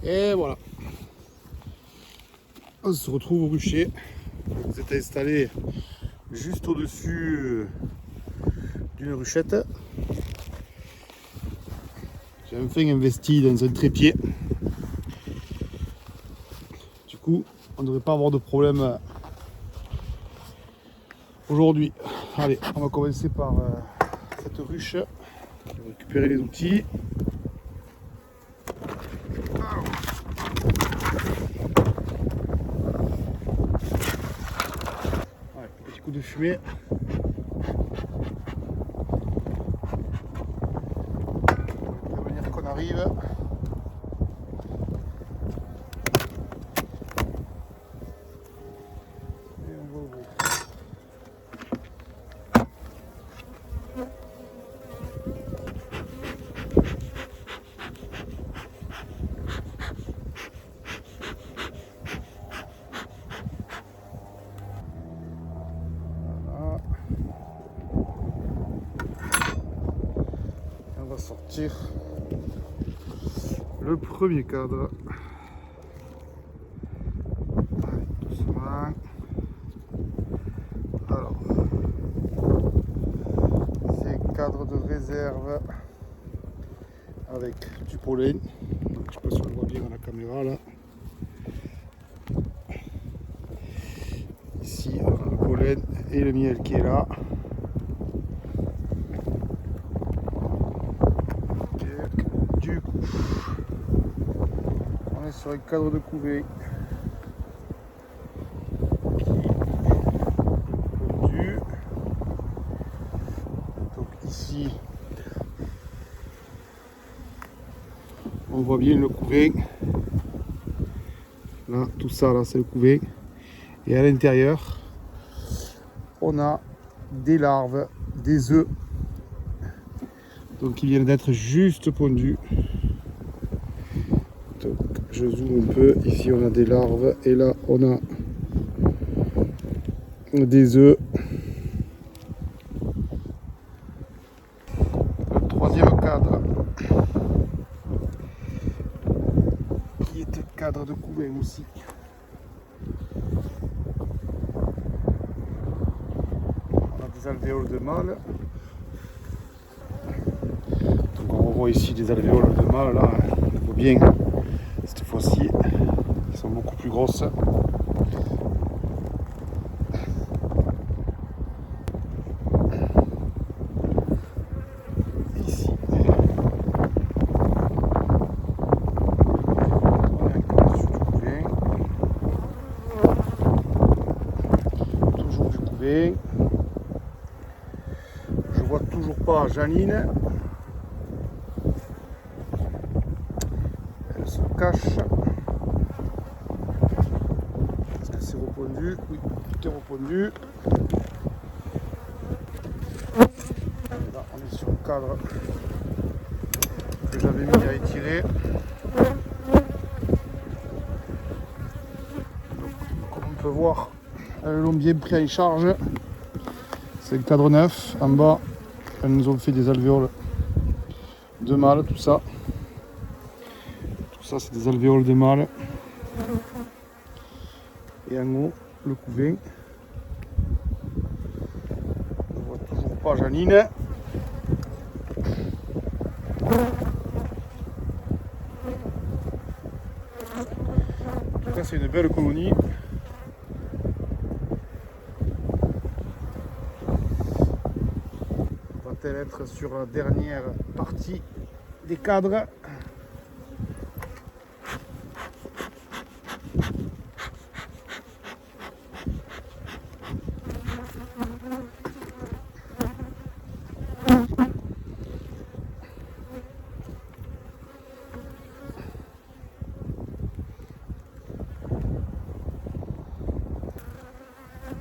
Et voilà. On se retrouve au rucher. Vous êtes installé juste au-dessus d'une ruchette. J'ai enfin investi dans un trépied. Du coup, on ne devrait pas avoir de problème aujourd'hui. Allez, on va commencer par cette ruche. Je vais récupérer les outils. Ouais, petit coup de fumée. On va prévenir qu'on arrive. Et on va ouvrir. Voilà. Et on va sortir le premier cadre. Allez, doucement. Alors, c'est un cadre de réserve avec du pollen. Donc, je sais pas si on le voit bien dans la caméra là. Ici, on a le pollen et le miel qui est là. Et du coup, on est sur un cadre de couvée qui est pondu. Donc ici, on voit bien le couvain. Là, tout ça là, c'est le couvain. Et à l'intérieur, on a des larves, des œufs. Donc ils viennent d'être juste pondus. Donc je zoome un peu. Ici on a des larves et là on a des œufs. Le troisième cadre, qui est un cadre de couvain aussi. On a des alvéoles de mâle. Donc on revoit ici des alvéoles de mâle là. On voit bien cette fois-ci. Elles sont beaucoup plus grosses. Ici. Toujours du couvain. Je vois toujours pas Janine. Elle se cache. Est-ce que c'est repondu? Oui, tout est repondu. Et là, on est sur le cadre que j'avais mis à étirer. Donc, comme on peut voir, elles l'ont bien pris en charge. C'est le cadre neuf. En bas, elles nous ont fait des alvéoles de mâle, tout ça. Tout ça, c'est des alvéoles de mâle. Et en haut, le couvain. On ne voit toujours pas Janine. En tout cas, c'est une belle colonie. On va-t-elle être sur la dernière partie des cadres?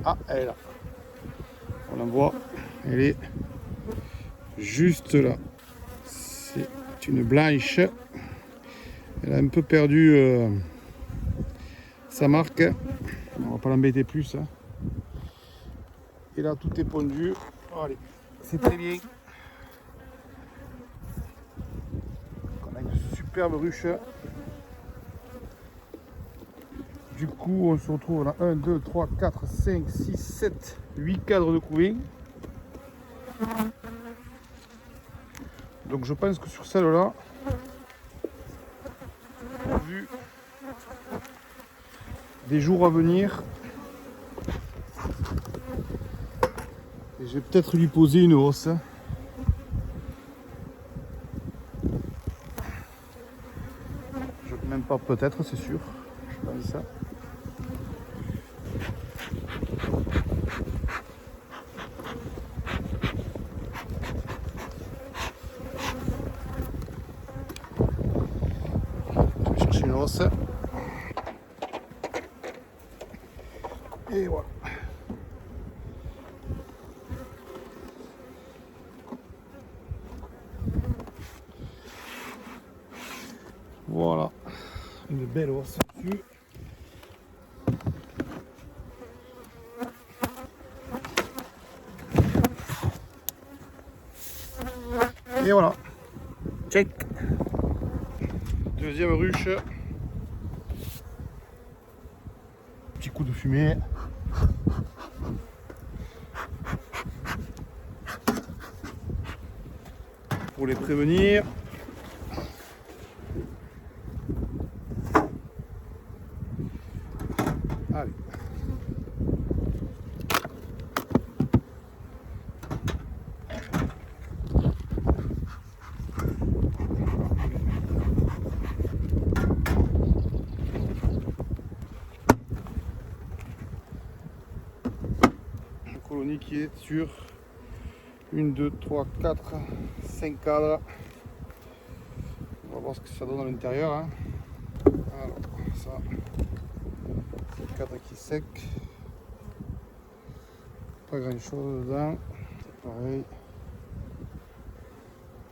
Ah, elle est là. On la voit. Elle est juste là. C'est une blanche. Elle a un peu perdu sa marque. On va pas l'embêter plus. Hein. Et là, tout est pondu. Allez, c'est très bien. On a une superbe ruche. Du coup, on se retrouve là 1, 2, 3, 4, 5, 6, 7, 8 cadres de couver. Donc je pense que sur celle-là, vu des jours à venir, et je vais peut-être lui poser une hausse. Même pas peut-être, c'est sûr. Je pense ça. Je vais chercher une hausse. Et voilà. Voilà. Une belle hausse dessus. Et voilà. Check. Deuxième ruche. Petit coup de fumée. Pour les prévenir. Allez. Une colonie qui est sur 1, 2, 3, 4, 5 cadres. On va voir ce que ça donne à l'intérieur. Hein. Alors, ça, c'est le cadre qui est sec. Pas grand chose dedans. C'est pareil.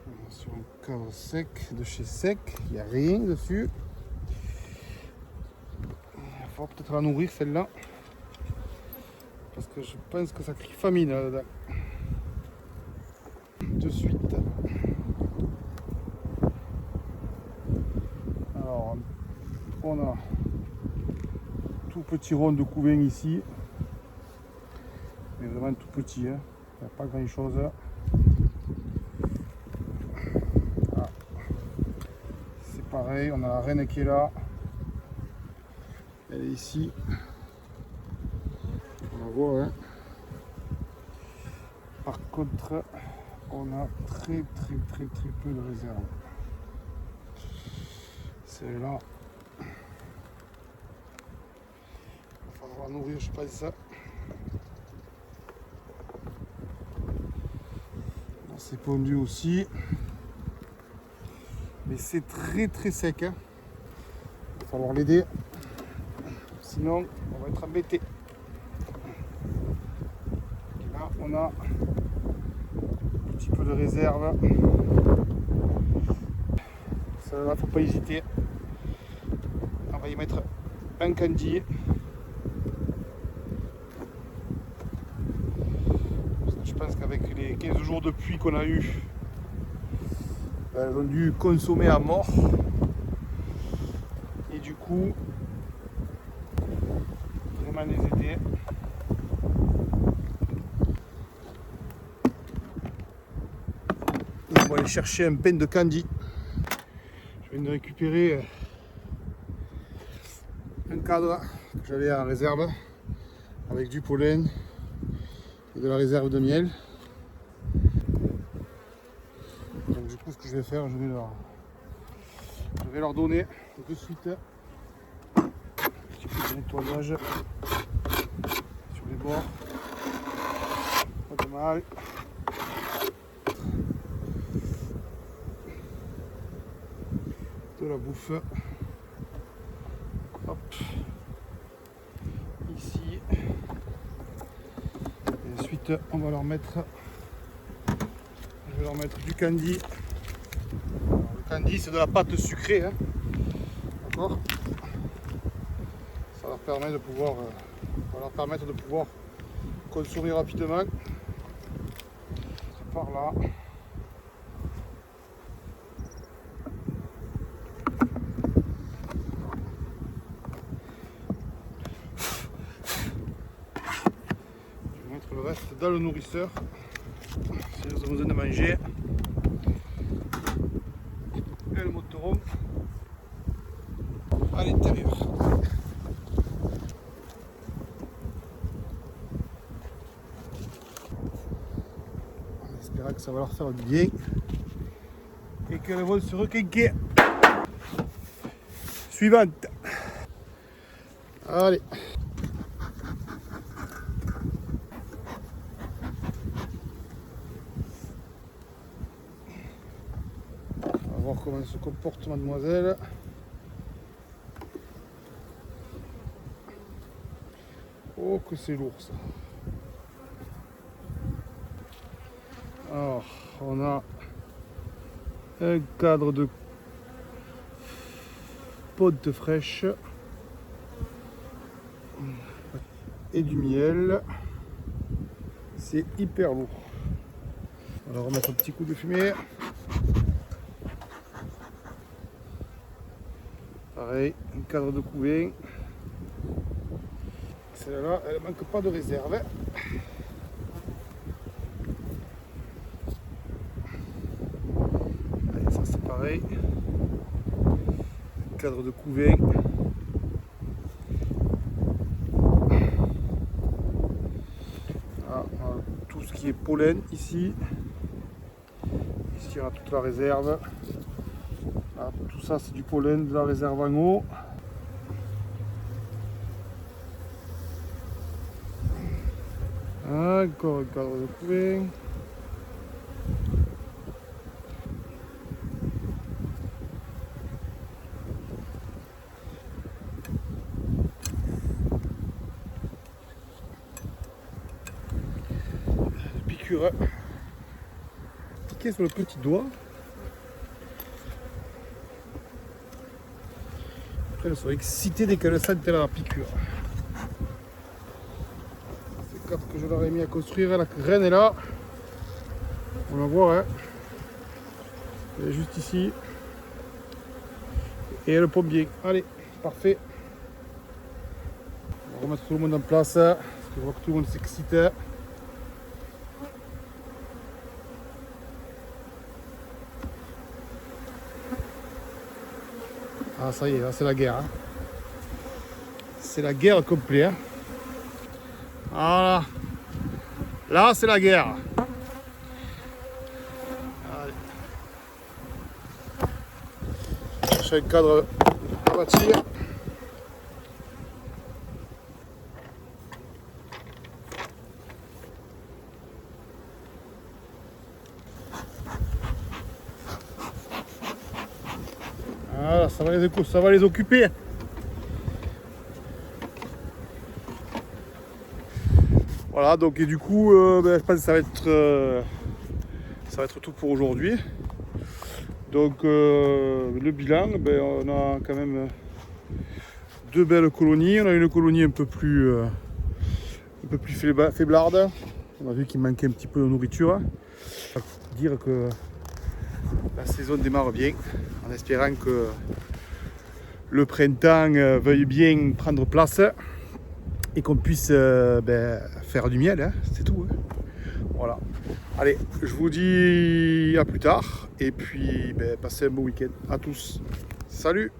On est sur un cadre sec de chez Sec. Il n'y a rien dessus. Il va falloir peut-être la nourrir celle-là. Parce que je pense que ça crie famine là-dedans. De suite. Alors, on a tout petit rond de couvain ici. Mais vraiment tout petit. Hein. Il n'y a pas grand chose. Ah. C'est pareil, on a la reine qui est là. Elle est ici. On la voit. Hein. Par contre, on a très peu de réserve. Celle-là, il va falloir nourrir, je pense. C'est pondu aussi, mais c'est très sec. Hein. Il va falloir l'aider, sinon on va être embêté. Là, on a un petit peu de réserve. Celle-là, faut pas hésiter. On va y mettre un candy. Je pense qu'avec les 15 jours de pluie qu'on a eu, elles ont dû consommer à mort. Et du coup, vraiment les aider. Et on va aller chercher un pain de candy. Je viens de récupérer un cadre que j'avais en réserve avec du pollen et de la réserve de miel. Donc du coup, ce que je vais faire, je vais leur donner de suite un petit peu de nettoyage sur les bords. Pas de mal. De la bouffe. Hop. Ici. Et ensuite, on va leur mettre. Je vais leur mettre du candy. Alors, le candy, c'est de la pâte sucrée. Hein. D'accord. Ça leur permet de pouvoir, va leur permettre de pouvoir consommer rapidement. C'est par là. dans le nourrisseur si elles ont besoin de manger. Et le motoron à l'intérieur. En espérant que ça va leur faire du bien et qu'elles vont se requinquer. Suivante. Allez. On va voir comment se comporte mademoiselle. Oh que c'est lourd ça. Alors on a un cadre de potes fraîches et du miel. C'est hyper lourd. On va remettre un petit coup de fumée. Pareil, un cadre de couvain. Celle-là, elle manque pas de réserve. Allez, ça c'est pareil. Un cadre de couvain. Ah, tout ce qui est pollen ici. Ici, il y aura toute la réserve. Ah, tout ça, c'est du pollen de la réserve en haut. Encore un cadre de couvain. Piqûre. Piqué sur le petit doigt. Après, elles sont excitées dès qu'elles sentent la piqûre. C'est quatre que je leur ai mis à construire. La graine est là. On la voit, hein. Elle est juste ici. Et elle pompe bien. Allez, parfait. On va remettre tout le monde en place. Parce que je vois que tout le monde s'excite. Ah ça y est, là c'est la guerre. Hein. C'est la guerre complète. Hein. Voilà. Là c'est la guerre. Allez. Chercher un cadre à bâtir. Voilà, ça va les occuper. Voilà, donc et du coup, je pense que ça va être tout pour aujourd'hui. Donc le bilan, on a quand même deux belles colonies. On a une colonie un peu plus faiblarde. On a vu qu'il manquait un petit peu de nourriture. On va dire que la saison démarre bien, en espérant que le printemps veuille bien prendre place et qu'on puisse faire du miel, hein, c'est tout. Hein. Voilà. Allez, je vous dis à plus tard et puis passez un bon week-end à tous. Salut!